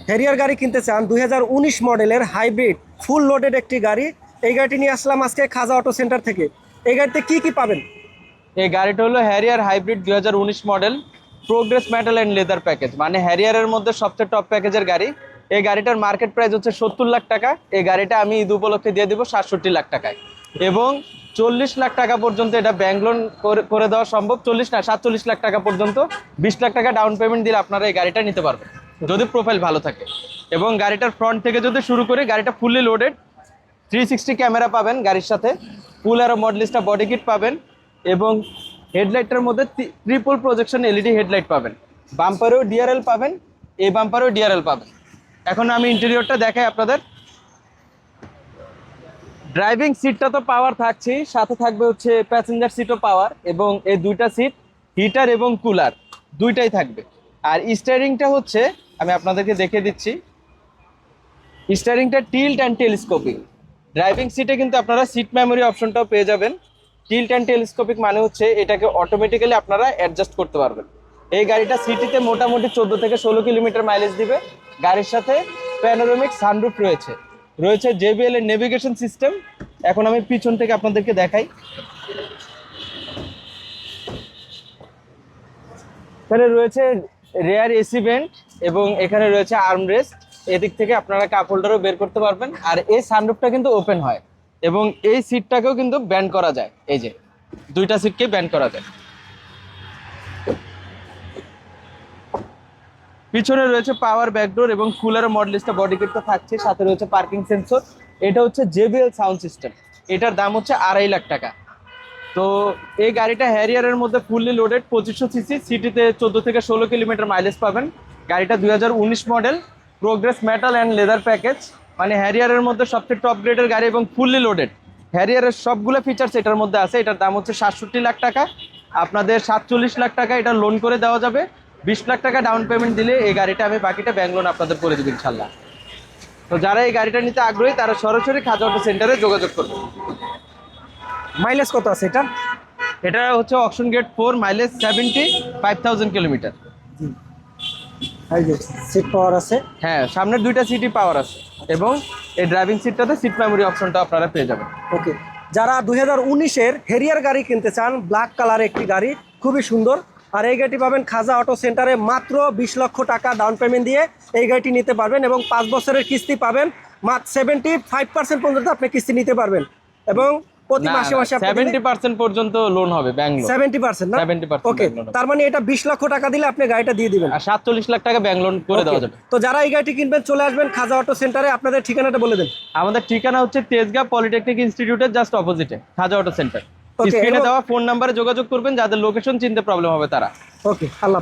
Harrier গাড়ি কিনতে চান 2019 মডেলের হাইব্রিড ফুল লোডেড একটি গাড়ি, এই গাড়িটি নিয়ে আসলাম আজকে খাজা অটো সেন্টার থেকে। এই গাড়িতে কি কি পাবেন? এই গাড়িটা হলো Harrier hybrid 2019 model progress metal and leather package, মানে হ্যারিয়ারের মধ্যে সবচেয়ে টপ প্যাকেজের গাড়ি। এই গাড়িটার মার্কেট প্রাইস হচ্ছে 70 লাখ টাকা। এই গাড়িটা আমি ঈদ উপলক্ষে দিয়ে দিব 67 লাখ টাকায়, এবং 40 লাখ টাকা পর্যন্ত এটা ব্যাংক লোন করে দেওয়া সম্ভব। 40 না, 47 লাখ টাকা পর্যন্ত 20 লাখ টাকা ডাউন পেমেন্ট দিলে আপনারা এই গাড়িটা নিতে পারবেন যদি প্রোফাইল ভালো থাকে। এবং গাড়িটার ফ্রন্ট থেকে যদি শুরু করি, গাড়িটা ফুললি লোডেড, 360 ক্যামেরা পাবেন গাড়ির সাথে, ফুল অ্যারো মডেলিস্টা বডি কিট পাবেন, এবং হেডলাইটের মধ্যে ট্রিপল প্রজেকশন এলইডি হেডলাইট পাবেন। বাম্পারেও ডিআরএল পাবেন, এই বাম্পারেও ডিআরএল পাবেন। এখন আমি ইন্টেরিয়রটা দেখাই আপনাদের। ড্রাইভিং সিটটা তো পাওয়ার থাকছেই, সাথে থাকবে হচ্ছে প্যাসেঞ্জার সিটও পাওয়ার, এবং এই দুইটা সিট হিটার এবং কুলার দুইটাই থাকবে। আর স্টিয়ারিংটা হচ্ছে, আমি আপনাদেরকে দেখিয়ে দিচ্ছি, স্টিয়ারিংটা টিল্ট অ্যান্ড টেলিস্কোপিক। ড্রাইভিং সিটে কিন্তু আপনারা সিট মেমোরি অপশনটাও পেয়ে যাবেন। টিল্ট অ্যান্ড টেলিস্কোপিক মানে হচ্ছে এটাকে অটোমেটিক্যালি আপনারা অ্যাডজাস্ট করতে পারবেন। এই গাড়িটা সিটিতে মোটামুটি 14 থেকে 16 কিলোমিটার মাইলেজ দিবে। গাড়ির সাথে প্যানোরামিক সানরুফ রয়েছে, রয়েছে JBL এর নেভিগেশন সিস্টেম। এখন আমি পিছন থেকে আপনাদেরকে দেখাই। এখানে রয়েছে রেয়ার এসি ভেন্ট, এবং এখানে রয়েছে আর্মরেস্ট। এদিক থেকে আপনারা কাপ হোল্ডারও বের করতে পারবেন। আর এই সানরুফটা কিন্তু ওপেন হয়, এবং এই সিটটাকেও কিন্তু ব্যান্ড করা যায়। এই যে দুইটা সিটকে ব্যান্ড করা যায়। পিছনে রয়েছে পাওয়ার ব্যাকডোর এবং কুলার মডেলিস্টা বডি কিট তো থাকছে, সাথে রয়েছে পার্কিং সেন্সর। এটা হচ্ছে JBL সাউন্ড সিস্টেম, এটার দাম হচ্ছে 2.5 লাখ টাকা। তো এই গাড়িটা হ্যারিয়ারের মধ্যে ফুললি লোডেড, 2500 সিসি, সিটিতে 14 থেকে 16 কিলোমিটার মাইলেজ পাবেন। গাড়িটা 2019 model, progress metal and leather package, মানে হ্যারিয়ারের মধ্যে সবচেয়ে টপ গ্রেডের গাড়ি এবং ফুললি লোডেড। হ্যারিয়ারের সবগুলো ফিচার্স এটার মধ্যে আছে। এটার দাম হচ্ছে 67 লাখ টাকা। আপনাদের 47 লাখ টাকা এটা লোন করে দেওয়া যাবে। 20 লাখ টাকা ডাউন পেমেন্ট দিলে এই গাড়িটা আমি বাকিটা ব্যাংক লোন আপনাদের করে দেবো ইনশাল্লাহ। তো যারা এই গাড়িটা নিতে আগ্রহী তারা সরাসরি খাজা অটো সেন্টারে যোগাযোগ করবে। মাইলেজ কত আছে এটা? এটা হচ্ছে অকশন গেট 4, মাইলেজ 75,000 কিলোমিটার। এই যে সিট পাওয়ার আছে। হ্যাঁ, সামনের দুইটা সিটই পাওয়ার আছে, এবং এই ড্রাইভিং সিটটাতে সিট মেমোরি অপশনটা আপনারা পেয়ে যাবেন। ওকে, যারা 2019-এর হেরিয়ার গাড়ি কিনতে চান, ব্ল্যাক কালার একটি গাড়ি, খুবই সুন্দর। আর এই গাড়িটি পাবেন খাজা অটো সেন্টারে মাত্র 20 লক্ষ টাকা ডাউন পেমেন্ট দিয়ে এই গাড়িটি নিতে পারবেন, এবং 5 বছরের কিস্তি পাবেন। মাত্র 75% পর্যন্ত আপনি কিস্তি নিতে পারবেন, এবং প্রতি মাসে মাসে 70% পর্যন্ত লোন হবে ব্যাংক লোন। 70% না? 70%। ওকে, তার মানে এটা 20 লক্ষ টাকা দিলে আপনি গাড়িটা দিয়ে দিবেন, আর 47 লাখ টাকা ব্যাংক লোন করে দেওয়া যাবে। তো যারা এই গাড়িটি কিনবেন চলে আসবেন খাজা অটো সেন্টারে। আপনাদের ঠিকানাটা বলে দেন। আমাদের ঠিকানা হচ্ছে তেজগাঁ পলিটেকনিক ইনস্টিটিউটের জাস্ট অপোজিটে খাজা অটো সেন্টার। ওকে, স্ক্রিনে দেওয়া ফোন নাম্বারে যোগাযোগ করবেন, যাদের লোকেশন চিনতে প্রবলেম হবে তারা। ওকে, আল্লাহ।